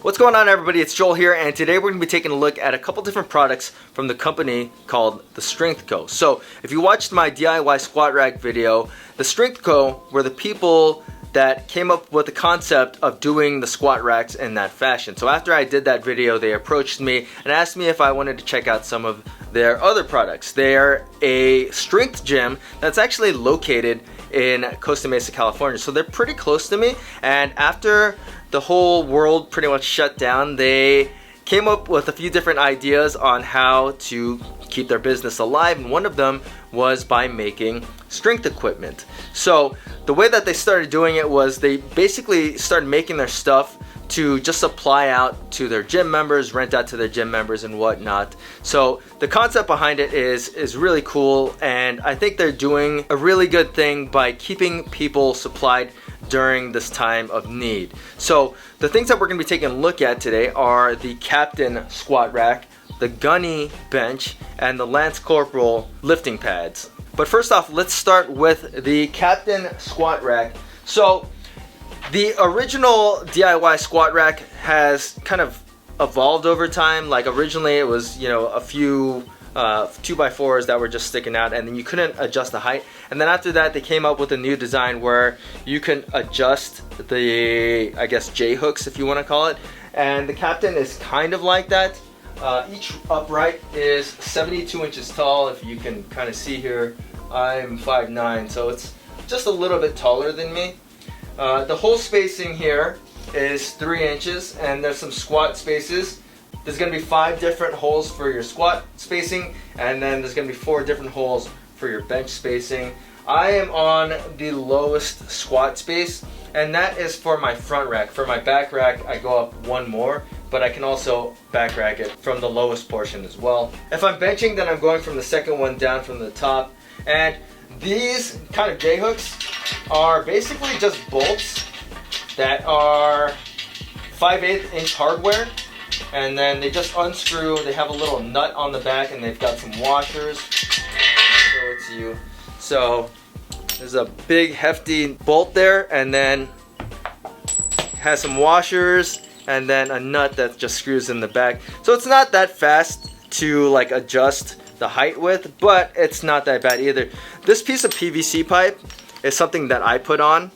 What's going on, everybody? It's Joel here, and today we're going to be taking a look at a couple different products from the company called TheStrengthCo. So if you watched my DIY squat rack video, TheStrengthCo were the people that came up with the concept of doing the squat racks in that fashion. So after I did that video, they approached me and asked me if I wanted to check out some of their other products. They're a strength gym that's actually located in Costa Mesa, California. So they're pretty close to me, and after the whole world pretty much shut down, they came up with a few different ideas on how to keep their business alive, and one of them was by making strength equipment. So the way that they started doing it was they basically started making their stuff to just supply out to their gym members, rent out to their gym members and whatnot. So the concept behind it is really cool, and I think they're doing a really good thing by keeping people supplied during this time of need. So the things that we're going to be taking a look at today are the Captain squat rack, the Gunny bench, and the Lance Corporal lifting pads. But first off, let's start with the Captain squat rack. So the original DIY squat rack has kind of evolved over time. Like originally it was, a few 2x4s that were just sticking out, and then you couldn't adjust the height. And then after that, they came up with a new design where you can adjust the, I guess, J hooks, if you want to call it. And the Captain is kind of like that. Each upright is 72 inches tall. If you can kind of see here, I'm 5'9", so it's just a little bit taller than me. The hole spacing here is 3 inches, and there's some squat spaces. There's going to be 5 different holes for your squat spacing, and then there's going to be 4 different holes for your bench spacing. I am on the lowest squat space, and that is for my front rack. For my back rack, I go up 1 more, but I can also back rack it from the lowest portion as well. If I'm benching, then I'm going from the second one down from the top. And these kind of J hooks are basically just bolts that are 5/8 inch hardware, and then they just unscrew. They have a little nut on the back, and they've got some washers. I'll show it to you. So there's a big hefty bolt there, and then has some washers, and then a nut that just screws in the back. So it's not that fast to like adjust the height with, but it's not that bad either. This piece of PVC pipe is something that I put on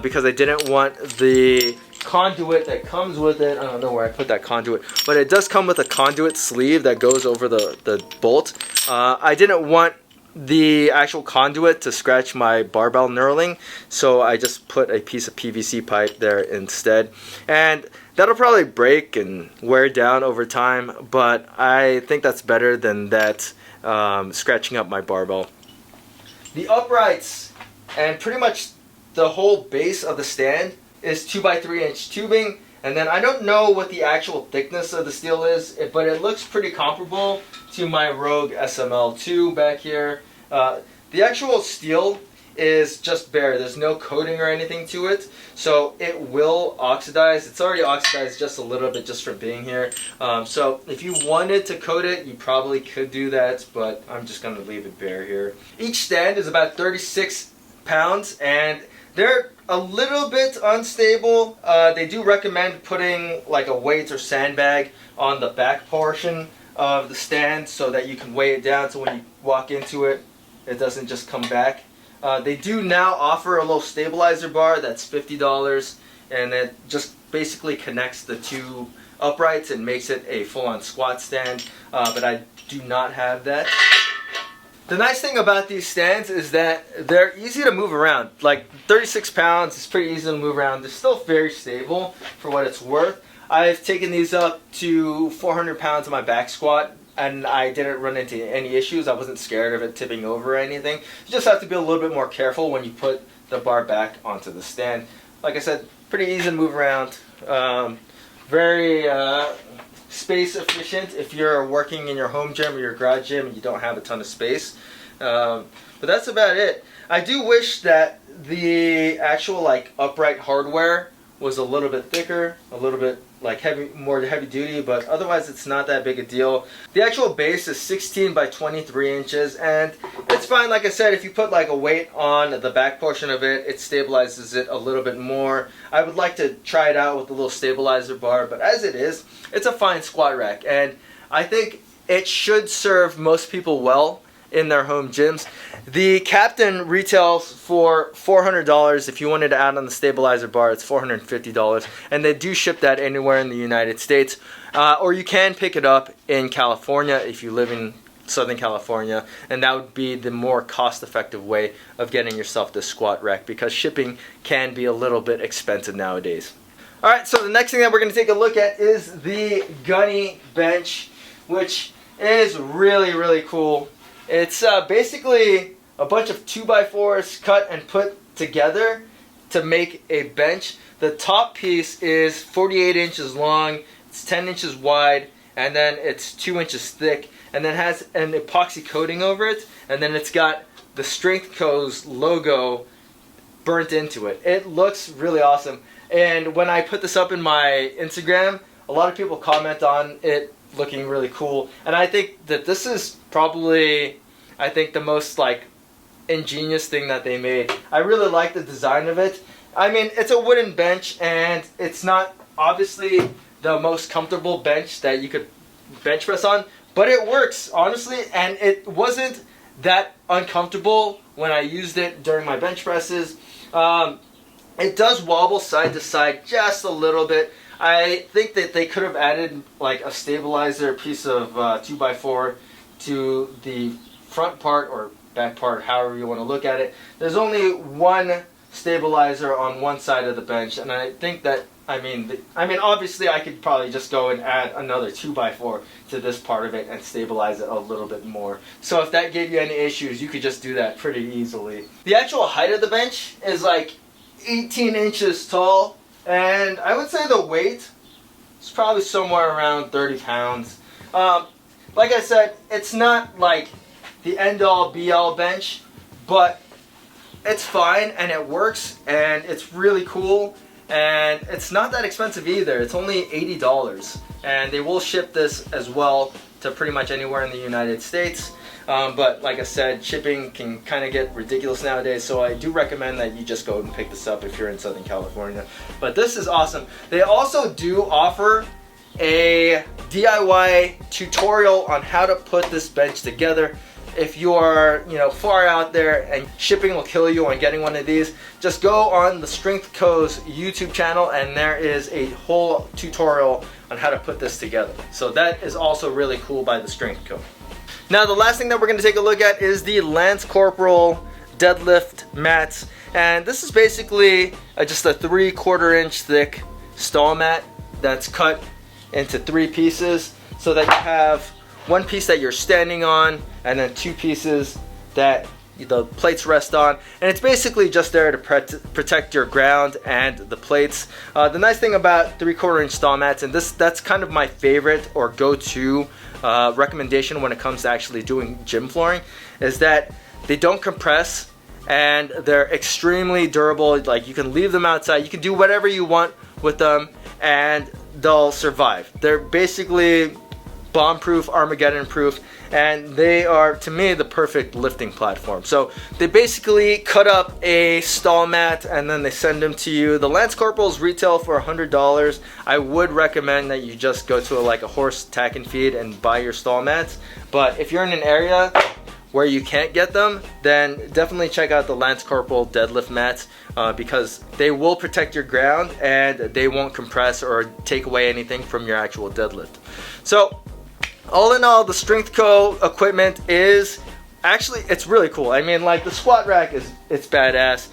because I didn't want the conduit that comes with it. I don't know where I put that conduit, but it does come with a conduit sleeve that goes over the bolt. I didn't want the actual conduit to scratch my barbell knurling, so I just put a piece of PVC pipe there instead, and that'll probably break and wear down over time, but I think that's better than that scratching up my barbell. The uprights and pretty much the whole base of the stand is 2x3 inch tubing, and then I don't know what the actual thickness of the steel is, but it looks pretty comparable to my Rogue SML2 back here. The actual steel is just bare. There's no coating or anything to it, so it will oxidize. It's already oxidized just a little bit just from being here. So if you wanted to coat it, you probably could do that, but I'm just going to leave it bare here. Each stand is about 36 pounds, and they're a little bit unstable. They do recommend putting like a weight or sandbag on the back portion of the stand so that you can weigh it down, so when you walk into it, it doesn't just come back. They do now offer a little stabilizer bar that's $50, and it just basically connects the 2 uprights and makes it a full-on squat stand, but I do not have that. The nice thing about these stands is that they're easy to move around. Like 36 pounds is pretty easy to move around. They're still very stable for what it's worth. I've taken these up to 400 pounds on my back squat, and I didn't run into any issues. I wasn't scared of it tipping over or anything. You just have to be a little bit more careful when you put the bar back onto the stand. Like I said, pretty easy to move around. Very space efficient if you're working in your home gym or your garage gym and you don't have a ton of space. But that's about it. I do wish that the actual upright hardware was a little bit thicker, a little bit like more heavy duty, but otherwise it's not that big a deal. The actual base is 16 by 23 inches, and it's fine. Like I said, if you put like a weight on the back portion of it, it stabilizes it a little bit more. I would like to try it out with a little stabilizer bar, but as it is, it's a fine squat rack, and I think it should serve most people well in their home gyms. The Captain retails for $400. If you wanted to add on the stabilizer bar, it's $450, and they do ship that anywhere in the United States, or you can pick it up in California if you live in Southern California, and that would be the more cost-effective way of getting yourself this squat rack, because shipping can be a little bit expensive nowadays. Alright, so the next thing that we're going to take a look at is the Gunny Bench, which is really cool. It's basically a bunch of 2x4s cut and put together to make a bench. The top piece is 48 inches long, it's 10 inches wide, and then it's 2 inches thick, and then has an epoxy coating over it, and then it's got the TheStrengthCo's logo burnt into it. It looks really awesome, and when I put this up in my Instagram, a lot of people comment on it looking really cool, and I think that this is probably, I think, the most like ingenious thing that they made. I really like the design of it. I mean, it's a wooden bench, and it's not obviously the most comfortable bench that you could bench press on, but it works, honestly, and it wasn't that uncomfortable when I used it during my bench presses. It does wobble side to side just a little bit. I think that they could have added like a stabilizer piece of 2x4 to the front part or back part, however you want to look at it. There's only one stabilizer on one side of the bench, and I think that, I mean obviously I could probably just go and add another 2x4 to this part of it and stabilize it a little bit more. So if that gave you any issues, you could just do that pretty easily. The actual height of the bench is like 18 inches tall, and I would say the weight is probably somewhere around 30 pounds. Like I said, it's not like the end-all be-all bench, but it's fine and it works and it's really cool, and it's not that expensive either. It's only $80, and they will ship this as well to pretty much anywhere in the United States. But like I said, shipping can kind of get ridiculous nowadays, so I do recommend that you just go and pick this up if you're in Southern California. But this is awesome. They also do offer a DIY tutorial on how to put this bench together. If you are, far out there and shipping will kill you on getting one of these, just go on the TheStrengthCo's YouTube channel, and there is a whole tutorial on how to put this together. So that is also really cool by the TheStrengthCo. Now the last thing that we're going to take a look at is the Lance Corporal Deadlift Mats, and this is basically just a 3/4 inch thick stall mat that's cut into 3 pieces, so that you have one piece that you're standing on and then 2 pieces that the plates rest on, and it's basically just there to protect your ground and the plates. The nice thing about 3/4 inch stall mats, and that's kind of my favorite or go-to recommendation when it comes to actually doing gym flooring, is that they don't compress and they're extremely durable. Like, you can leave them outside, you can do whatever you want with them and they'll survive. They're basically bomb-proof, Armageddon-proof, and they are, to me, the perfect lifting platform. So they basically cut up a stall mat and then they send them to you. The Lance Corporals retail for $100. I would recommend that you just go to a horse tack and feed and buy your stall mats. But if you're in an area where you can't get them, then definitely check out the Lance Corporal Deadlift Mats, because they will protect your ground and they won't compress or take away anything from your actual deadlift. So all in all, the TheStrengthCo equipment is actually, it's really cool. I mean, like, the squat rack it's badass.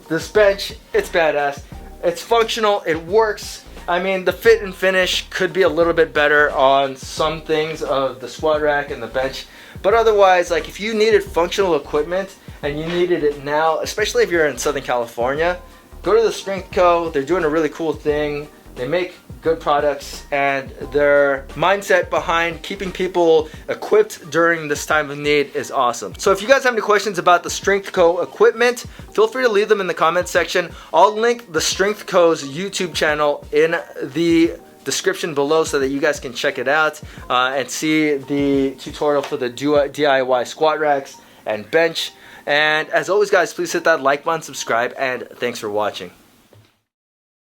This bench, it's badass. It's functional, it works. I mean, the fit and finish could be a little bit better on some things of the squat rack and the bench, but otherwise, like, if you needed functional equipment and you needed it now, especially if you're in Southern California, go to the TheStrengthCo. They're doing a really cool thing. They make good products, and their mindset behind keeping people equipped during this time of need is awesome. So if you guys have any questions about the TheStrengthCo equipment, feel free to leave them in the comment section. I'll link the TheStrengthCo's YouTube channel in the description below so that you guys can check it out and see the tutorial for the DIY squat racks and bench. And as always guys, please hit that like button, subscribe, and thanks for watching.